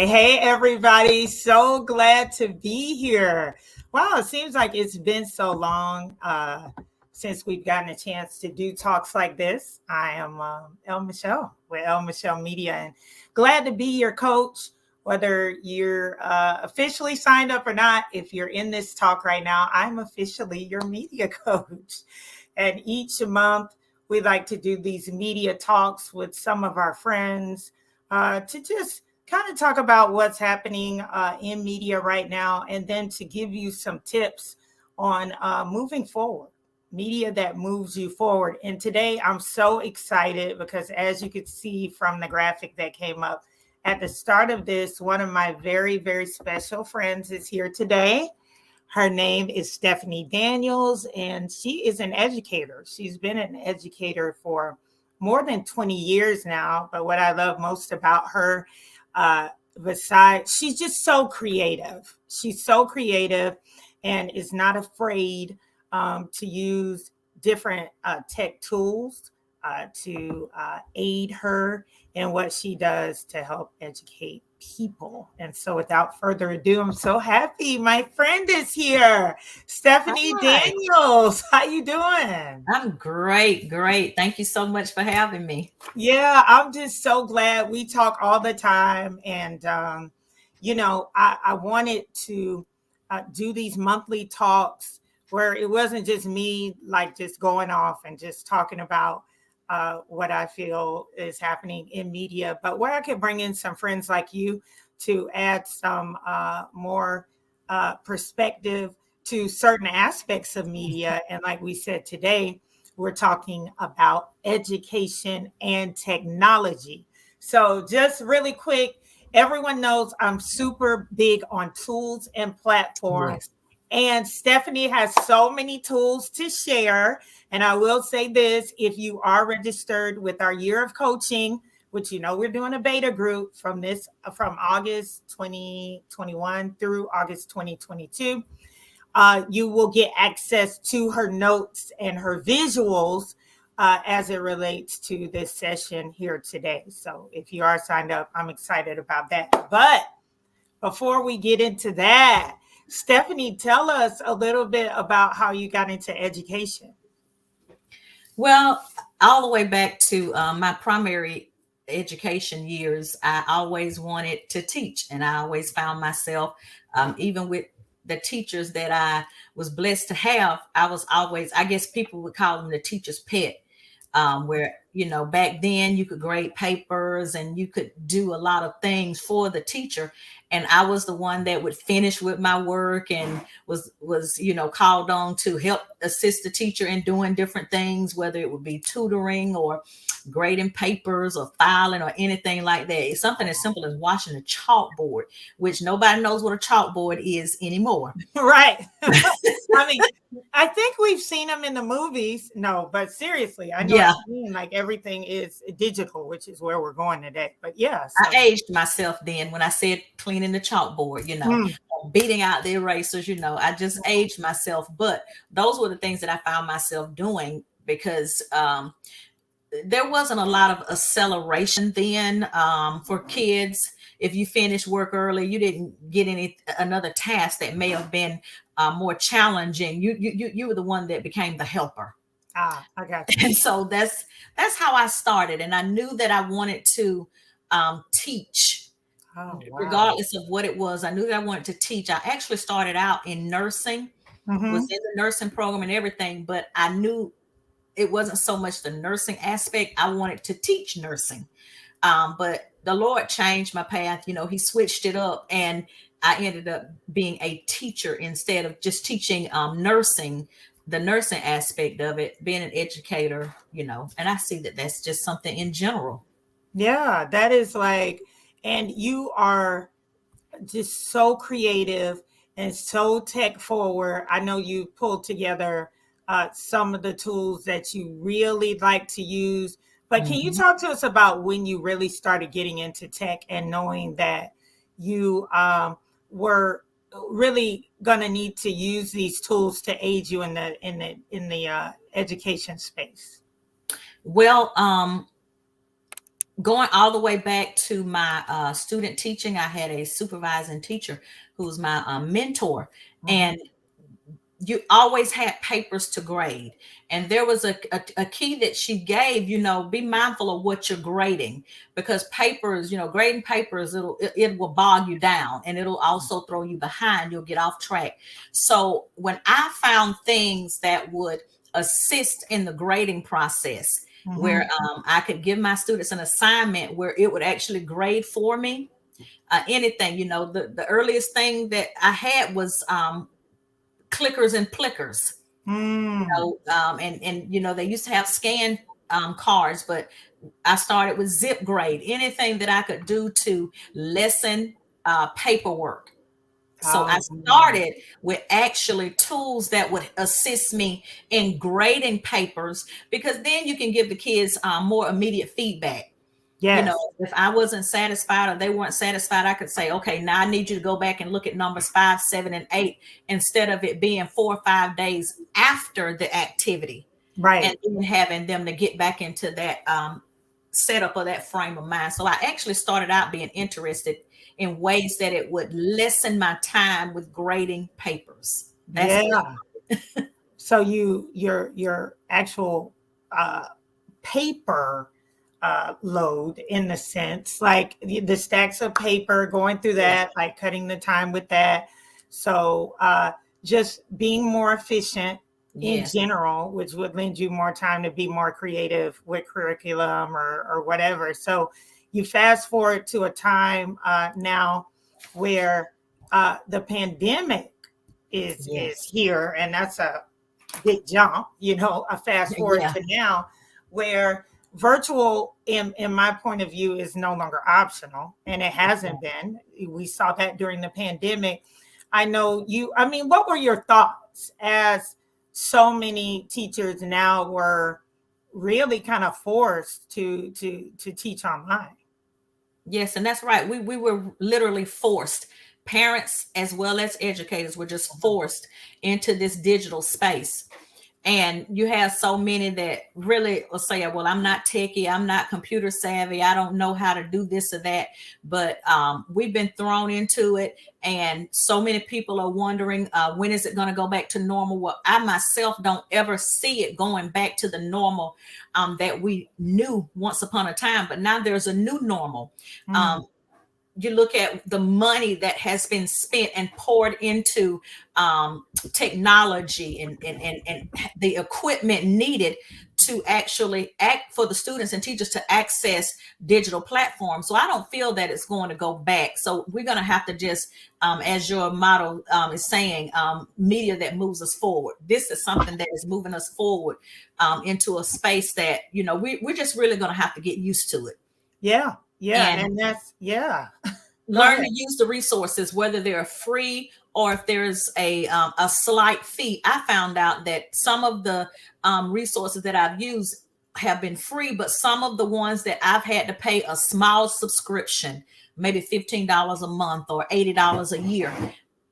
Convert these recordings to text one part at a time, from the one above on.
Hey, everybody. So glad to be here. Wow, it seems like it's been so long since we've gotten a chance to do talks like this. I am El Michelle with El Michelle Media and glad to be your coach, whether you're officially signed up or not. If you're in this talk right now, I'm officially your media coach. And each month, we like to do these media talks with some of our friends to just kind of talk about what's happening in media right now, and then to give you some tips on moving forward, media that moves you forward. And today I'm so excited because, as you could see from the graphic that came up at the start of this, one of my very, very special friends is here today. Her name is Stephanie Daniels, and she is an educator. She's been an educator for more than 20 years now. But what I love most about her, besides, she's just so creative. She's so creative and is not afraid to use different tech tools to aid her in what she does to help educate people. And so without further ado, I'm so happy my friend is here. Stephanie Hi. Daniels, how you doing? I'm great. Thank you so much for having me. Yeah, I'm just so glad. We talk all the time. And, I wanted to do these monthly talks where it wasn't just me, like just going off and just talking about what I feel is happening in media, but where I could bring in some friends like you to add some more perspective to certain aspects of media. And like we said today, we're talking about education and technology. So, just really quick, everyone knows I'm super big on tools and platforms. Yes. And Stephanie has so many tools to share. And I will say this, if you are registered with our year of coaching, which we're doing a beta group from August 2021 through August 2022, you will get access to her notes and her visuals as it relates to this session here today. So if you are signed up, I'm excited about that. But before we get into that, Stephanie, tell us a little bit about how you got into education. Well, all the way back to my primary education years, I always wanted to teach, and I always found myself, even with the teachers that I was blessed to have, I was always, I guess people would call them the teacher's pet. Where back then you could grade papers and you could do a lot of things for the teacher, and I was the one that would finish with my work and was called on to help assist the teacher in doing different things, whether it would be tutoring or grading papers or filing or anything like that. It's something as simple as washing a chalkboard, which nobody knows what a chalkboard is anymore. Right. I mean, I think we've seen them in the movies. No, but seriously, I know what Yeah, you mean. Like everything is digital, which is where we're going today. But yeah, I so aged myself then when I said cleaning the chalkboard, mm, beating out the erasers, I just aged myself. But those were the things that I found myself doing because there wasn't a lot of acceleration then for kids. If you finished work early, you didn't get another task that may have been more challenging. You were the one that became the helper. I got you. And so that's how I started, and I knew that I wanted to teach Oh wow. regardless of what it was. I knew that I wanted to teach. I actually started out in nursing, was Hmm. in the nursing program and everything, but I knew it wasn't so much the nursing aspect. I wanted to teach nursing, but the Lord changed my path. He switched it up, and I ended up being a teacher instead of just teaching nursing, the nursing aspect of it, being an educator. And I see that that's just something in general. Yeah, that is like, and you are just so creative and so tech forward. I know you pulled together some of the tools that you really like to use. But can you Mhm. talk to us about when you really started getting into tech and knowing that you were really going to need to use these tools to aid you in the education space? Well, going all the way back to my student teaching, I had a supervising teacher who was my mentor, and you always had papers to grade. And there was a key that she gave, be mindful of what you're grading, because papers, grading papers, it will bog you down, and it'll also throw you behind. You'll get off track. So when I found things that would assist in the grading process, where I could give my students an assignment where it would actually grade for me, anything, the earliest thing that I had was clickers and plickers, and they used to have scan cards, but I started with zip grade, anything that I could do to lessen paperwork. So I started with actually tools that would assist me in grading papers, because then you can give the kids more immediate feedback. Yes. If I wasn't satisfied or they weren't satisfied, I could say, okay, now I need you to go back and look at numbers 5, 7, and 8, instead of it being 4 or 5 days after the activity. Right. And then having them to get back into that setup of that frame of mind. So I actually started out being interested in ways that it would lessen my time with grading papers. So your actual paper load, in the sense, like the stacks of paper, going through that, like cutting the time with that. So just being more efficient in general, which would lend you more time to be more creative with curriculum or whatever. So you fast forward to a time now where the pandemic is here, and that's a big jump, a fast forward to now, where virtual, in my point of view, is no longer optional, and it hasn't been. We saw that during the pandemic. I know what were your thoughts, as so many teachers now were really kind of forced to teach online? Yes, and that's right. We were literally forced. Parents as well as educators were just forced into this digital space. And you have so many that really will say, well, I'm not techie, I'm not computer savvy, I don't know how to do this or that. But we've been thrown into it. And so many people are wondering, when is it going to go back to normal? Well, I myself don't ever see it going back to the normal that we knew once upon a time. But now there's a new normal. You look at the money that has been spent and poured into technology and the equipment needed to actually act for the students and teachers to access digital platforms. So I don't feel that it's going to go back. So we're going to have to just, as your motto is saying, media that moves us forward. This is something that is moving us forward into a space that, we're just really going to have to get used to it. Yeah. And that's, learn to use the resources, whether they're free or if there's a slight fee. I found out that some of the resources that I've used have been free, but some of the ones that I've had to pay a small subscription, maybe $15 a month or $80 a year,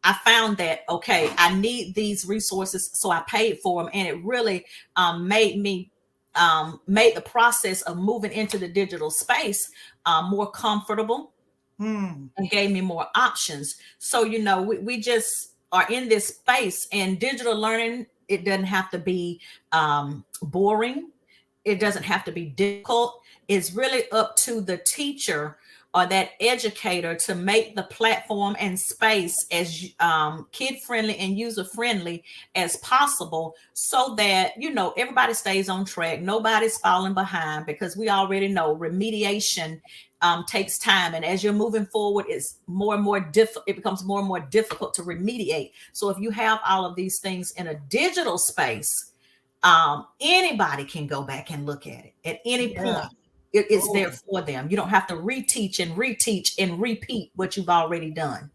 I found that, okay, I need these resources, so I paid for them. And it really made the process of moving into the digital space more comfortable, and gave me more options. So, we just are in this space, and digital learning, it doesn't have to be boring. It doesn't have to be difficult. It's really up to the teacher or that educator to make the platform and space as kid-friendly and user-friendly as possible, so that, everybody stays on track. Nobody's falling behind, because we already know remediation takes time. And as you're moving forward, it's more and more difficult. It becomes more and more difficult to remediate. So if you have all of these things in a digital space, anybody can go back and look at it at any point. It's there for them. You don't have to reteach and repeat what you've already done.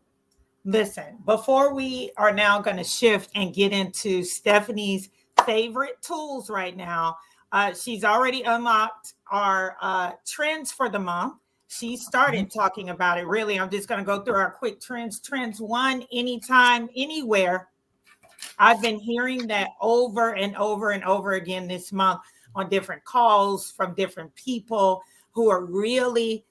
Listen, before we are now going to shift and get into Stephanie's favorite tools right now, she's already unlocked our trends for the month. She started talking about it. Really, I'm just going to go through our quick trends. Trends 1, anytime, anywhere. I've been hearing that over and over and over again this month on different calls from different people. who are really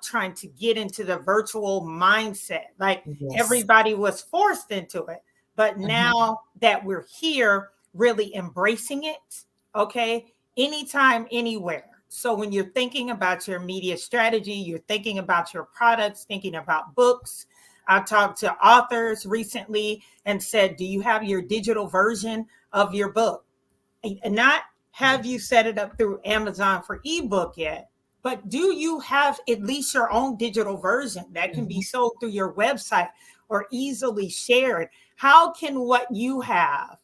trying to get into the virtual mindset. Like Yes. everybody was forced into it. But now that we're here, really embracing it, okay, anytime, anywhere. So when you're thinking about your media strategy, you're thinking about your products, thinking about books. I talked to authors recently and said, do you have your digital version of your book? And not have you set it up through Amazon for ebook yet, but do you have at least your own digital version that can be sold through your website or easily shared? How can what you have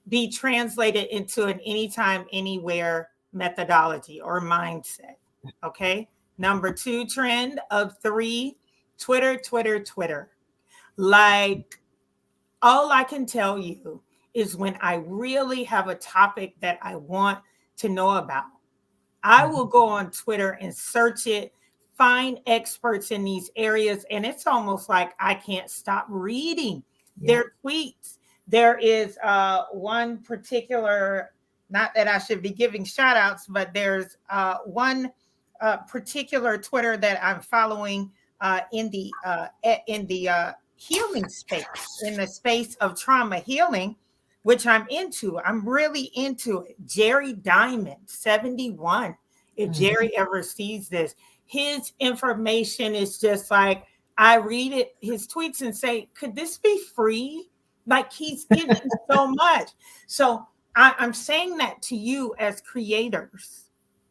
be translated into an anytime, anywhere methodology or mindset? Okay. Number 2 trend of 3, Twitter, Twitter, Twitter. Like, all I can tell you is when I really have a topic that I want to know about, I will go on Twitter and search it, find experts in these areas, and it's almost like I can't stop reading their tweets. There is one particular, not that I should be giving shout outs, but there's one particular Twitter that I'm following in the healing space, in the space of trauma healing, which I'm into. I'm really into it. Jerry Diamond, 71. If Jerry ever sees this, his information is just like, I read it, his tweets, and say, could this be free? Like, he's giving so much. So I'm saying that to you as creators,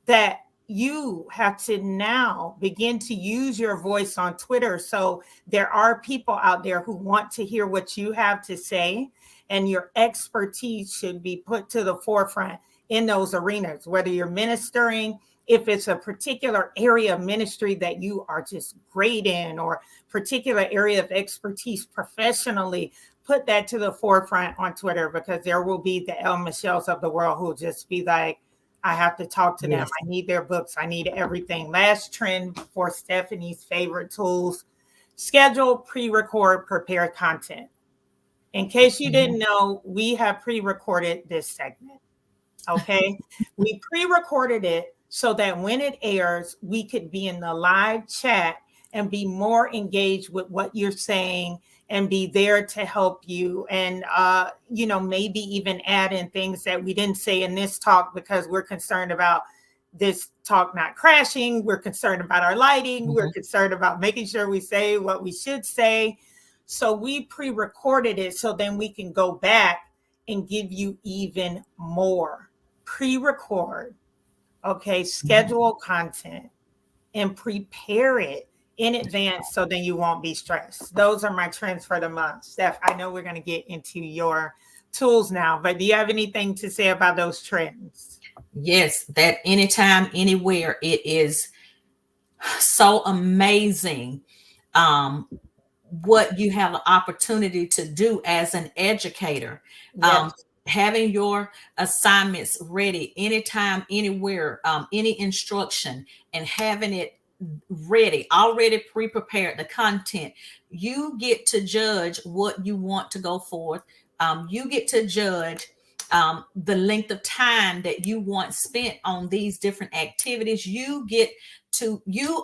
that you have to now begin to use your voice on Twitter. So there are people out there who want to hear what you have to say, and your expertise should be put to the forefront in those arenas, whether you're ministering, if it's a particular area of ministry that you are just great in, or particular area of expertise professionally, put that to the forefront on Twitter, because there will be the El Michelles of the world who will just be like, I have to talk to them. I need their books. I need everything. Last trend for Stephanie's favorite tools: schedule, pre-record, prepare content. In case you didn't know, we have pre-recorded this segment. Okay. We pre-recorded it so that when it airs, we could be in the live chat and be more engaged with what you're saying and be there to help you. And, maybe even add in things that we didn't say in this talk, because we're concerned about this talk not crashing. We're concerned about our lighting. We're concerned about making sure we say what we should say. So we pre-recorded it so then we can go back and give you even more. Pre-record, okay, schedule content and prepare it in advance so then you won't be stressed. Those are my trends for the month. Steph, I know we're going to get into your tools now, but do you have anything to say about those trends? Yes, that anytime, anywhere, it is so amazing what you have an opportunity to do as an educator. Yes. Having your assignments ready anytime, anywhere, any instruction, and having it ready, already pre-prepared, the content. You get to judge what you want to go forth. You get to judge the length of time that you want spent on these different activities. You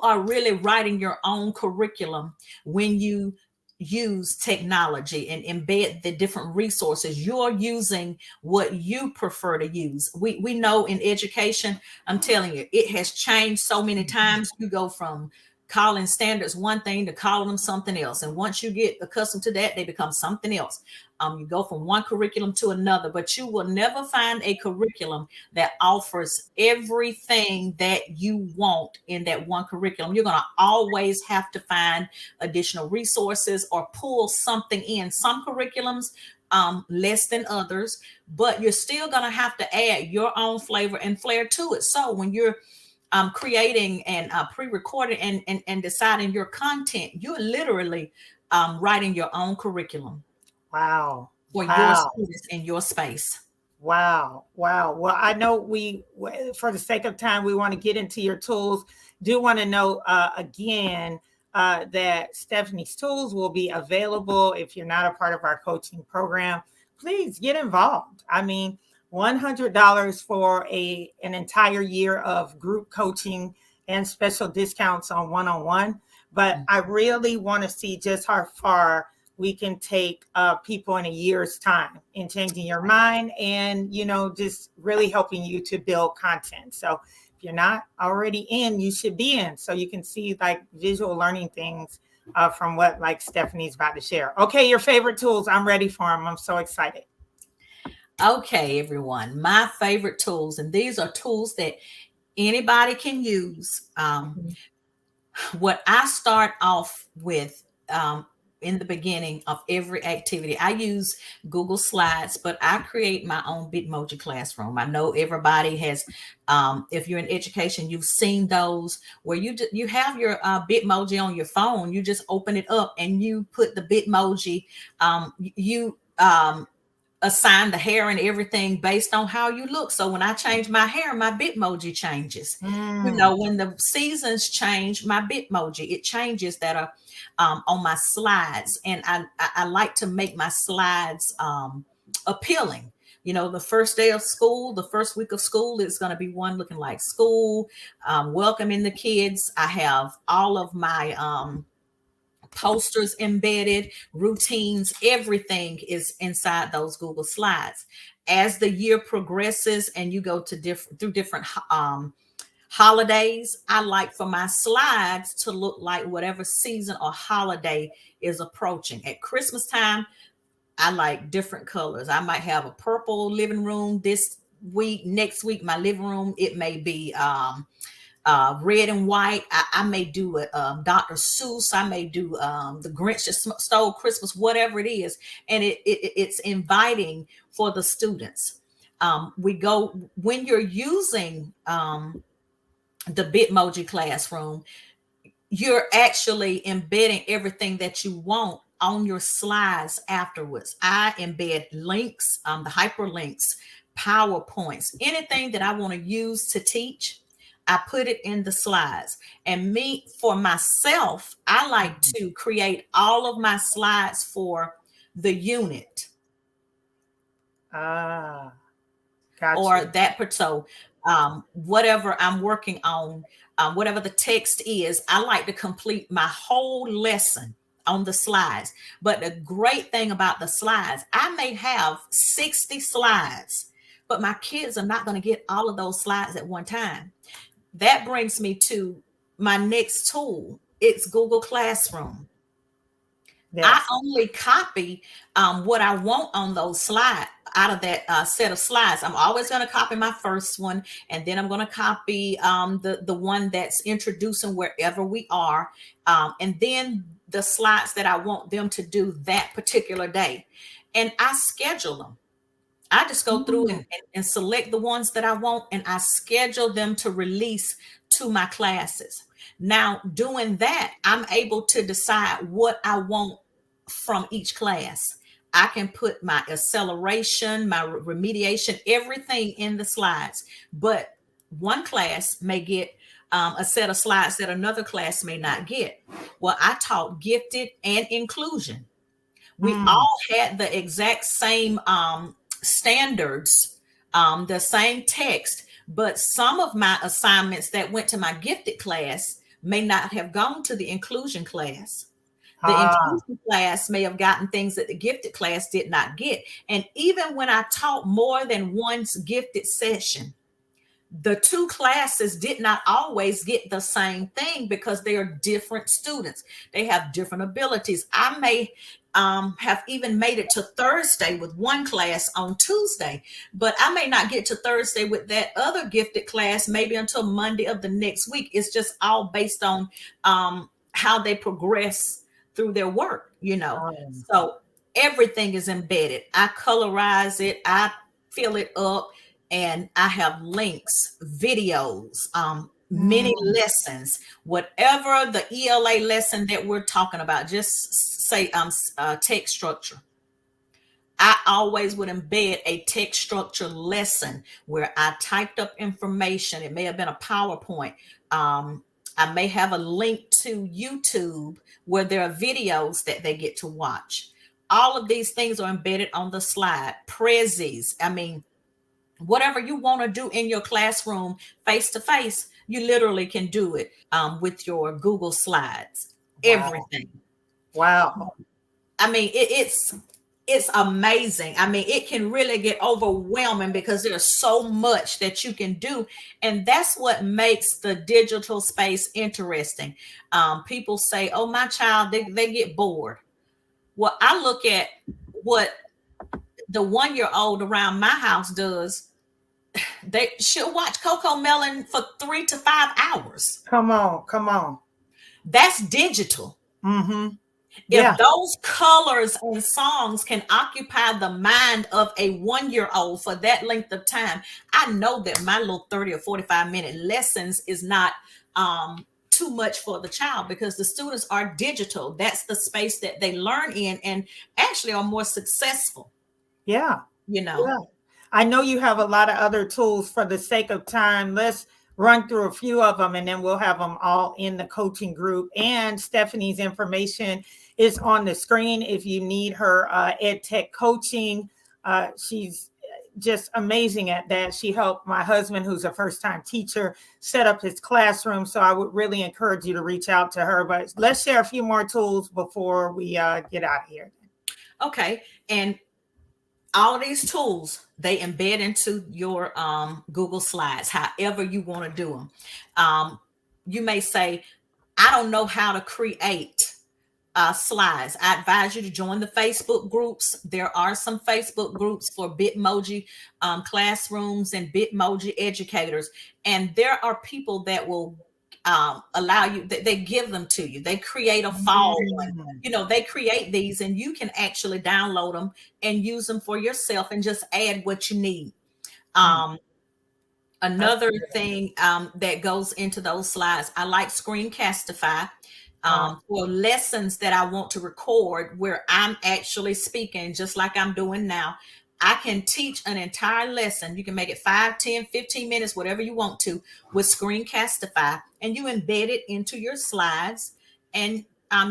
are really writing your own curriculum when you use technology and embed the different resources. You're using what you prefer to use. We know in education, I'm telling you, it has changed so many times. You go from calling standards one thing to calling them something else. And once you get accustomed to that, they become something else. You go from one curriculum to another, but you will never find a curriculum that offers everything that you want in that one curriculum. You're going to always have to find additional resources or pull something in. Some curriculums less than others, but you're still going to have to add your own flavor and flair to it. So when you're creating and pre-recording and deciding your content, you're literally writing your own curriculum. Wow. For your students in your space. Wow. Well, I know for the sake of time, we want to get into your tools. Do want to know again that Stephanie's tools will be available. If you're not a part of our coaching program, please get involved. I mean, $100 for an entire year of group coaching and special discounts on one-on-one. But I really want to see just how far we can take people in a year's time in changing your mind and, just really helping you to build content. So if you're not already in, you should be in, so you can see like visual learning things from what like Stephanie's about to share. Okay, your favorite tools. I'm ready for them. I'm so excited. Okay, everyone, my favorite tools, and these are tools that anybody can use. What I start off with in the beginning of every activity, I use Google Slides, but I create my own Bitmoji classroom. I know everybody has, if you're in education, you've seen those where you have your Bitmoji on your phone. You just open it up and you put the Bitmoji. You assign the hair and everything based on how you look. So when I change my hair, my Bitmoji changes. When the seasons change, my Bitmoji, it changes that are on my slides. And I like to make my slides appealing. The first day of school, the first week of school is going to be one looking like school, welcoming the kids. I have all of my posters embedded, routines, everything is inside those Google Slides. As the year progresses and you go to different holidays, I like for my slides to look like whatever season or holiday is approaching. At Christmas time, I like different colors. I might have a purple living room this week. Next week, my living room, it may be red and white. I may do a Dr. Seuss. I may do the Grinch That Stole Christmas, whatever it is. And it's inviting for the students. When you're using the Bitmoji classroom, you're actually embedding everything that you want on your slides afterwards. I embed links, the hyperlinks, PowerPoints, anything that I want to use to teach. I put it in the slides. And for myself, I like to create all of my slides for the unit. Gotcha. Or that. So whatever I'm working on, whatever the text is, I like to complete my whole lesson on the slides. But the great thing about the slides, I may have 60 slides, but my kids are not going to get all of those slides at one time. That brings me to my next tool. It's Google Classroom. Yes. I only copy what I want on those slides out of that set of slides. I'm always going to copy my first one, and then I'm going to copy the one that's introducing wherever we are, and then the slides that I want them to do that particular day. And I schedule them. I just go through and select the ones that I want, and I schedule them to release to my classes. Now, doing that, I'm able to decide what I want from each class. I can put my acceleration, my remediation, everything in the slides. But one class may get a set of slides that another class may not get. Well, I taught gifted and inclusion. We all had the exact same standards, the same text, but some of my assignments that went to my gifted class may not have gone to the inclusion class. The inclusion class may have gotten things that the gifted class did not get. And even when I taught more than one gifted session, the two classes did not always get the same thing because they are different students. They have different abilities. I may have even made it to Thursday with one class on Tuesday, but I may not get to Thursday with that other gifted class maybe until Monday of the next week. It's just all based on how they progress through their work, So everything is embedded. I colorize it, I fill it up, and I have links, videos, mini lessons, whatever the ELA lesson that we're talking about, just say text structure. I always would embed a text structure lesson where I typed up information. It may have been a PowerPoint. I may have a link to YouTube where there are videos that they get to watch. All of these things are embedded on the slide. Prezis, whatever you want to do in your classroom face to face, You literally can do it with your Google Slides. Wow. Everything. Wow. I mean, it's amazing. I mean, it can really get overwhelming because there's so much that you can do, and that's what makes the digital space interesting. People say, "Oh, my child, they get bored." Well, I look at what the 1 year old around my house does. She'll watch Coco Melon for 3 to 5 hours. Come on. Come on. That's digital. Mm-hmm. Yeah. If those colors and songs can occupy the mind of a 1 year old for that length of time, I know that my little 30 or 45-minute lessons is not too much for the child, because the students are digital. That's the space that they learn in and actually are more successful, Yeah. you know. Yeah. I know you have a lot of other tools. For the sake of time, let's run through a few of them and then we'll have them all in the coaching group. And Stephanie's information is on the screen if you need her EdTech coaching. She's just amazing at that. She helped my husband, who's a first-time teacher, set up his classroom. So I would really encourage you to reach out to her. But let's share a few more tools before we get out of here. Okay. And all these tools, they embed into your Google Slides, however you want to do them. You may say, I don't know how to create slides. I advise you to join the Facebook groups. There are some Facebook groups for Bitmoji classrooms and Bitmoji educators. And there are people that will allow you, they give them to you. They create a fall one. You know, they create these and you can actually download them and use them for yourself and just add what you need. Another thing that goes into those slides, I like screencastify. For lessons that I want to record where I'm actually speaking, just like I'm doing now. I can teach an entire lesson. You can make it 5, 10, 15 minutes, whatever you want to, with screencastify, and you embed it into your slides, and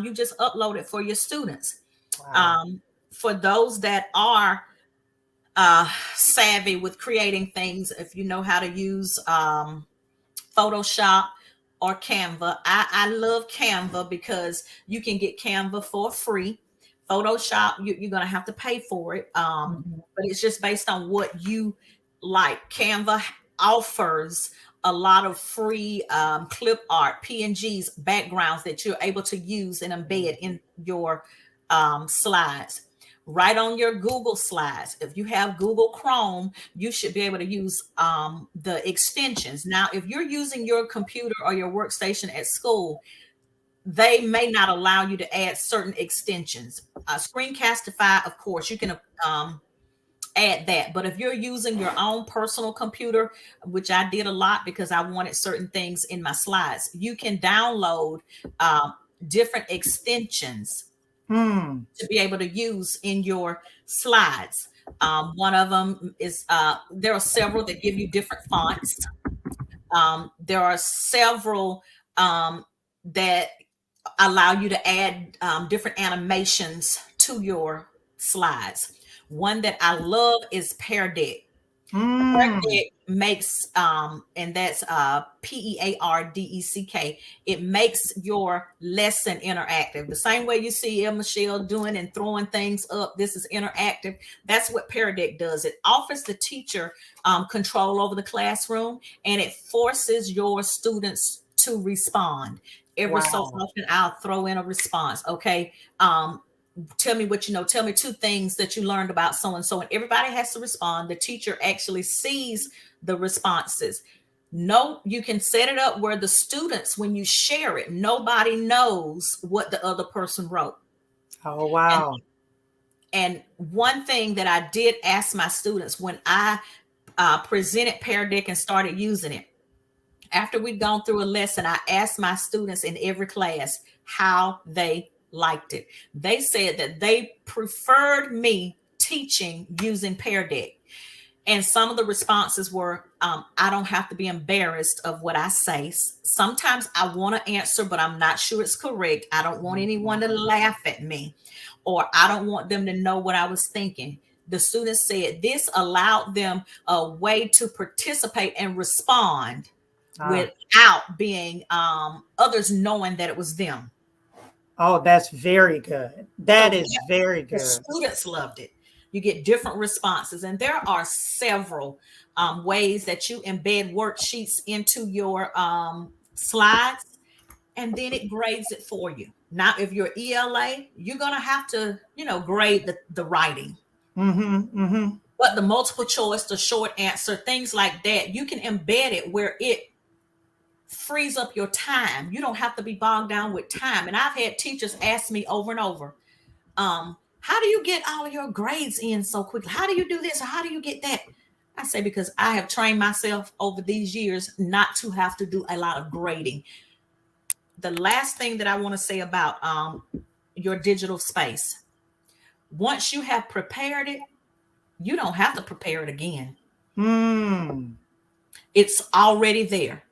you just upload it for your students. Wow. For those that are savvy with creating things, if you know how to use Photoshop or Canva. I love Canva because you can get Canva for free. Photoshop, you're going to have to pay for it. But it's just based on what you like. Canva offers a lot of free clip art, PNGs, backgrounds that you're able to use and embed in your slides. Right on your Google Slides. If you have Google Chrome, you should be able to use the extensions. Now, if you're using your computer or your workstation at school, they may not allow you to add certain extensions. Screencastify, of course, you can add that. But if you're using your own personal computer, which I did a lot because I wanted certain things in my slides, you can download different extensions to be able to use in your slides. One of them is, there are several that give you different fonts. There are several that allow you to add different animations to your slides. One that I love is PreRecorded. PreRecorded makes, and that's PearDeck. It makes your lesson interactive. The same way you see Michelle doing and throwing things up, this is interactive. That's what PreRecorded does. It offers the teacher control over the classroom, and it forces your students to respond. Every so often, I'll throw in a response. Okay. Tell me what you know. Tell me 2 things that you learned about so and so. And everybody has to respond. The teacher actually sees the responses. No, you can set it up where the students, when you share it, nobody knows what the other person wrote. Oh, wow. And one thing that I did ask my students when I presented PreRecorded and started using it, after we'd gone through a lesson, I asked my students in every class how they liked it. They said that they preferred me teaching using PreRecorded. And some of the responses were, I don't have to be embarrassed of what I say. Sometimes I want to answer, but I'm not sure it's correct. I don't want anyone to laugh at me, or I don't want them to know what I was thinking. The students said this allowed them a way to participate and respond without being others knowing that it was them. Oh, that's very good. That So is very the good. students loved it. You get different responses, and there are several ways that you embed worksheets into your slides, and then it grades it for you. Now, if you're ELA, you're gonna have to, grade the writing. Mm-hmm. Mm-hmm. But the multiple choice, the short answer, things like that, you can embed it where it frees up your time. You don't have to be bogged down with time. And I've had teachers ask me over and over, how do you get all of your grades in so quickly? How do you do this? Or how do you get that? I say, because I have trained myself over these years not to have to do a lot of grading. The last thing that I want to say about your digital space, once you have prepared it, you don't have to prepare it again. It's already there.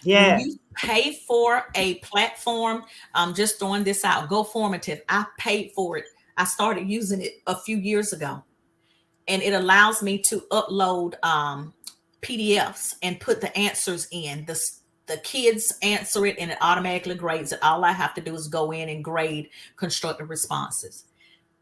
When Yeah. you pay for a platform, I'm just throwing this out, Go Formative. I paid for it. I started using it a few years ago, and it allows me to upload PDFs and put the answers in. The kids answer it and it automatically grades it. All I have to do is go in and grade constructive responses.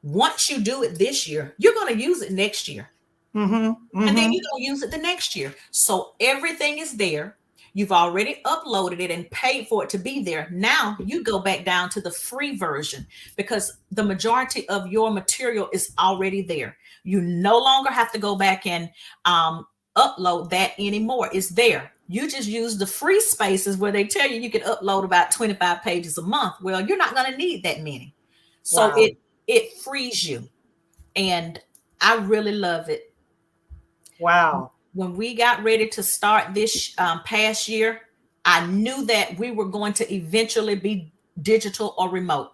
Once you do it this year, you're going to use it next year. Mm-hmm. Mm-hmm. And then you're going to use it the next year. So everything is there. You've already uploaded it and paid for it to be there. Now you go back down to the free version because the majority of your material is already there. You no longer have to go back and upload that anymore. It's there. You just use the free spaces where they tell you can upload about 25 pages a month. Well, you're not going to need that many. So Wow. it frees you. And I really love it. Wow. When we got ready to start this past year, I knew that we were going to eventually be digital or remote.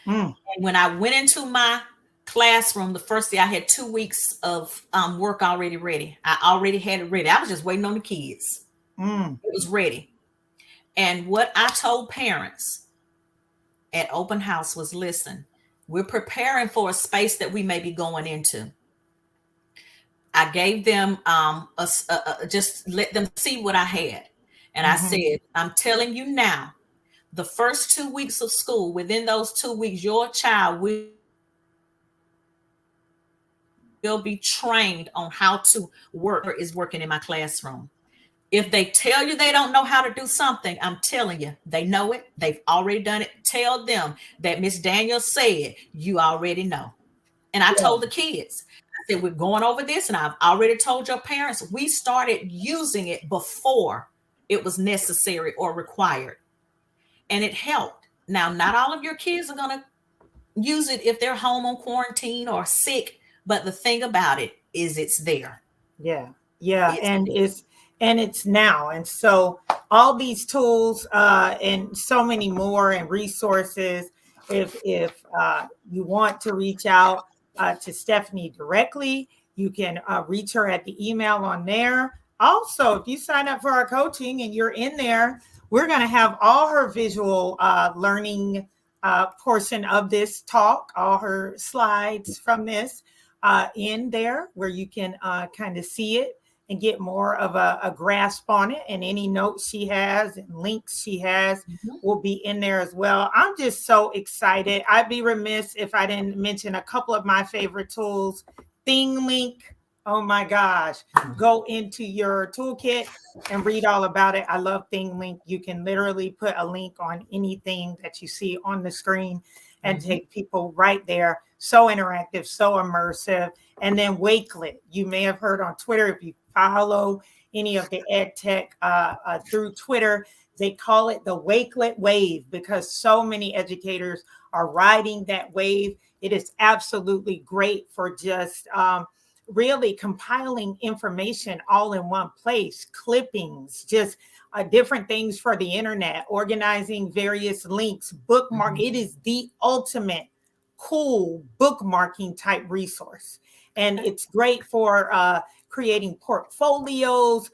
And when I went into my classroom, the first day I had 2 weeks of work already ready. I already had it ready. I was just waiting on the kids. It was ready. And what I told parents at open house was, listen, we're preparing for a space that we may be going into. I gave them just let them see what I had. And I said, I'm telling you now, the first 2 weeks of school, within those 2 weeks, your child will be trained on how to work or is working in my classroom. If they tell you they don't know how to do something, I'm telling you, they know it. They've already done it. Tell them that Miss Daniels said, you already know. And I told the kids, I said, we're going over this. And I've already told your parents, we started using it before it was necessary or required. And it helped. Now, not all of your kids are going to use it if they're home on quarantine or sick. But the thing about it is it's there. Yeah. Yeah. And it's now. And so all these tools and so many more and resources, if you want to reach out to Stephanie directly, you can reach her at the email on there. Also, if you sign up for our coaching and you're in there, we're going to have all her visual learning portion of this talk, all her slides from this in there where you can kind of see it and get more of a grasp on it. And any notes she has and links she has will be in there as well. I'm just so excited. I'd be remiss if I didn't mention a couple of my favorite tools. ThingLink. Oh my gosh. Go into your toolkit and read all about it. I love ThingLink. You can literally put a link on anything that you see on the screen and take people right there. So interactive, so immersive. And then Wakelet. You may have heard on Twitter, if you follow any of the EdTech through Twitter, they call it the Wakelet wave because so many educators are riding that wave. It is absolutely great for just really compiling information all in one place, clippings, just different things for the internet, organizing various links, bookmark. It is the ultimate cool bookmarking type resource. And it's great for creating portfolios,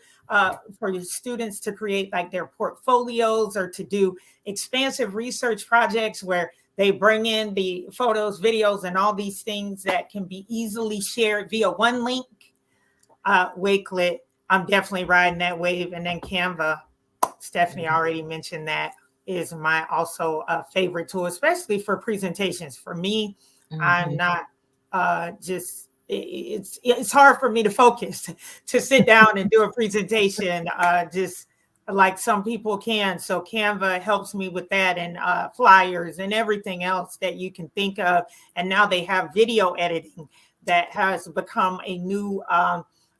for your students to create like their portfolios or to do expansive research projects where they bring in the photos, videos, and all these things that can be easily shared via one link. Wakelet I'm definitely riding that wave. And then Canva, Stephanie already mentioned that, is my also favorite tool, especially for presentations. For me, I'm not just, it's hard for me to focus to sit down and do a presentation just like some people can. So Canva helps me with that, and flyers and everything else that you can think of. And now they have video editing that has become a new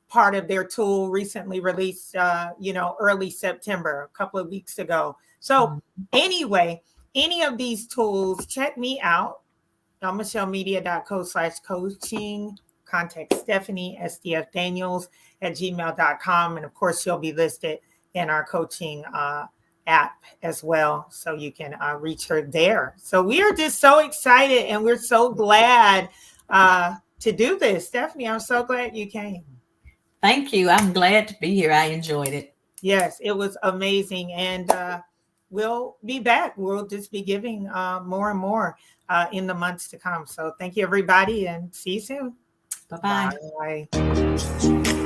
part of their tool, recently released, early September, a couple of weeks ago. So anyway, any of these tools, check me out, michellemedia.co/coaching. Contact Stephanie, stfdaniels@gmail.com. And of course, you'll be listed in our coaching app as well, so you can reach her there. So we are just so excited, and we're so glad to do this. Stephanie, I'm so glad you came. Thank you. I'm glad to be here. I enjoyed it. Yes, it was amazing. And we'll be back. We'll just be giving more and more in the months to come. So thank you, everybody, and see you soon. Bye-bye. Bye.